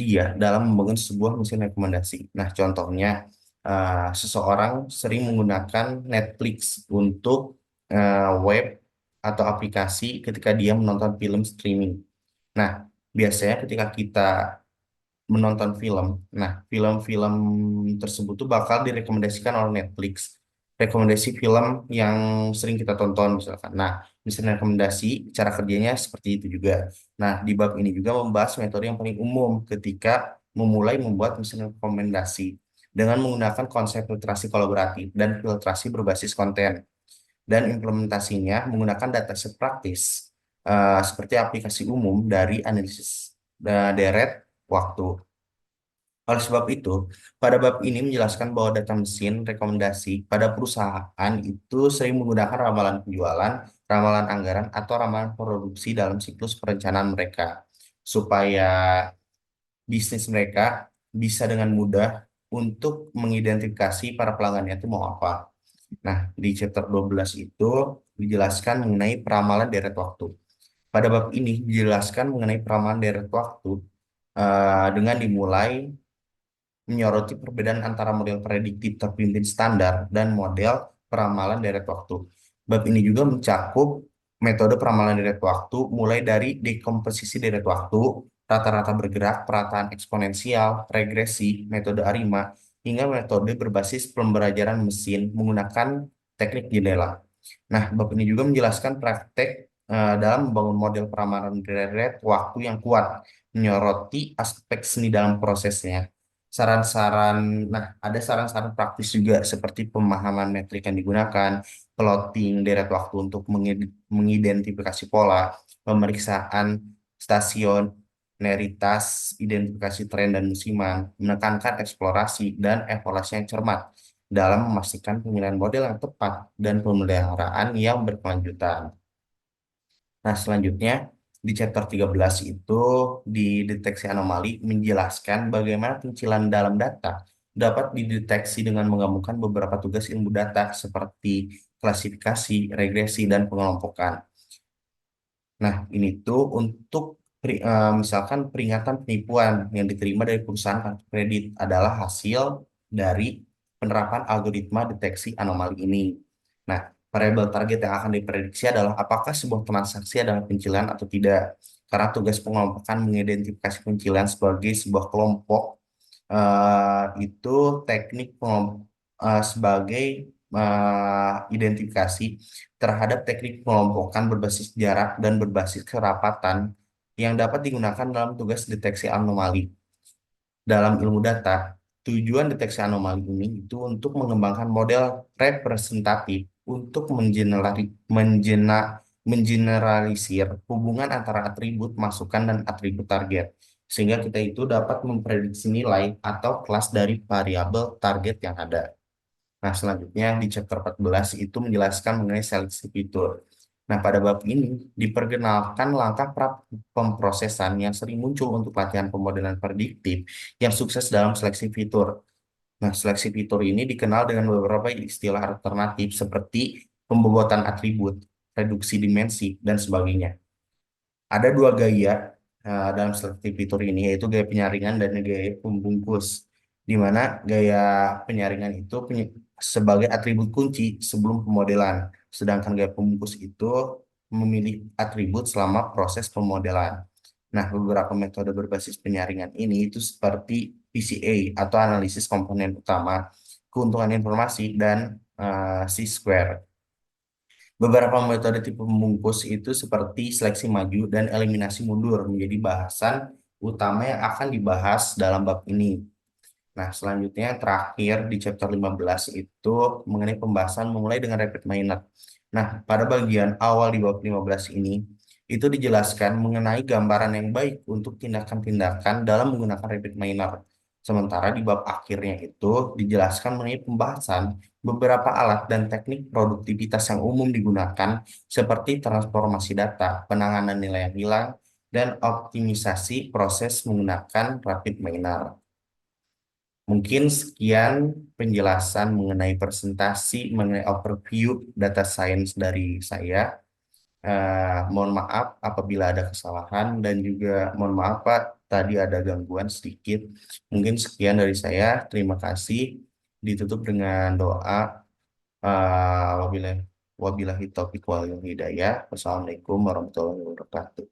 dia dalam membangun sebuah mesin rekomendasi. Nah, contohnya seseorang sering menggunakan Netflix untuk web atau aplikasi ketika dia menonton film streaming. Nah, biasanya ketika kita menonton film. Nah, film-film tersebut tuh bakal direkomendasikan oleh Netflix. Rekomendasi film yang sering kita tonton misalkan. Nah, misalnya rekomendasi cara kerjanya seperti itu juga. Nah, di bab ini juga membahas metode yang paling umum ketika memulai membuat mesin rekomendasi dengan menggunakan konsep filtrasi kolaboratif dan filtrasi berbasis konten dan implementasinya menggunakan dataset praktis seperti aplikasi umum dari analisis deret waktu. Oleh sebab itu, pada bab ini menjelaskan bahwa data mesin rekomendasi pada perusahaan itu sering menggunakan ramalan penjualan, ramalan anggaran, atau ramalan produksi dalam siklus perencanaan mereka, supaya bisnis mereka bisa dengan mudah untuk mengidentifikasi para pelanggannya itu mau apa. Nah, di chapter 12 itu dijelaskan mengenai peramalan deret waktu. Pada bab ini dijelaskan mengenai peramalan deret waktu dengan dimulai menyoroti perbedaan antara model prediktif terpimpin standar dan model peramalan deret waktu. Bab ini juga mencakup metode peramalan deret waktu mulai dari dekomposisi deret waktu, rata-rata bergerak, perataan eksponensial, regresi, metode ARIMA, hingga metode berbasis pembelajaran mesin menggunakan teknik jendela. Nah, bab ini juga menjelaskan praktek dalam membangun model peramalan deret waktu yang kuat, menyoroti aspek seni dalam prosesnya. Saran-saran, nah ada saran-saran praktis juga seperti pemahaman metrik yang digunakan, plotting deret waktu untuk mengidentifikasi pola, pemeriksaan stasioneritas, identifikasi tren dan musiman, menekankan eksplorasi dan evaluasi yang cermat dalam memastikan pemilihan model yang tepat dan pemeliharaan yang berkelanjutan. Nah, selanjutnya di chapter 13 itu di deteksi anomali menjelaskan bagaimana pencilan dalam data dapat dideteksi dengan menggabungkan beberapa tugas ilmu data seperti klasifikasi, regresi, dan pengelompokan. Nah, ini tuh untuk misalkan peringatan penipuan yang diterima dari perusahaan kartu kredit adalah hasil dari penerapan algoritma deteksi anomali ini. Nah, variabel target yang akan diprediksi adalah apakah sebuah transaksi adalah pencilan atau tidak. Karena tugas pengelompokan mengidentifikasi pencilan sebagai sebuah kelompok itu teknik sebagai identifikasi terhadap teknik pengelompokan berbasis jarak dan berbasis kerapatan yang dapat digunakan dalam tugas deteksi anomali. Dalam ilmu data, tujuan deteksi anomali ini itu untuk mengembangkan model representatif untuk mengeneralisir hubungan antara atribut masukan dan atribut target. Sehingga kita itu dapat memprediksi nilai atau kelas dari variabel target yang ada. Nah, selanjutnya di chapter 14 itu menjelaskan mengenai seleksi fitur. Nah, pada bab ini diperkenalkan langkah pemrosesan yang sering muncul untuk latihan pemodelan prediktif yang sukses dalam seleksi fitur. Nah, seleksi fitur ini dikenal dengan beberapa istilah alternatif seperti pembobotan atribut, reduksi dimensi, dan sebagainya. Ada dua gaya dalam seleksi fitur ini, yaitu gaya penyaringan dan gaya pembungkus, di mana gaya penyaringan itu sebagai atribut kunci sebelum pemodelan, sedangkan gaya pembungkus itu memilih atribut selama proses pemodelan. Nah, beberapa metode berbasis penyaringan ini itu seperti PCA atau analisis komponen utama, keuntungan informasi, dan C-square. Beberapa metode tipe pembungkus itu seperti seleksi maju dan eliminasi mundur menjadi bahasan utama yang akan dibahas dalam bab ini. Nah, selanjutnya terakhir di chapter 15 itu mengenai pembahasan memulai dengan rapid miner. Nah, pada bagian awal di bab 15 ini itu dijelaskan mengenai gambaran yang baik untuk tindakan-tindakan dalam menggunakan rapid miner. Sementara di bab akhirnya itu dijelaskan mengenai pembahasan beberapa alat dan teknik produktivitas yang umum digunakan seperti transformasi data, penanganan nilai yang hilang, dan optimisasi proses menggunakan rapid miner. Mungkin sekian penjelasan mengenai presentasi, mengenai overview data science dari saya. Mohon maaf apabila ada kesalahan dan juga mohon maaf Pak tadi ada gangguan sedikit. Mungkin sekian dari saya. Terima kasih. Ditutup dengan doa. Wabillahi wabillahi taufiq wal hidayah. Wassalamualaikum warahmatullahi wabarakatuh.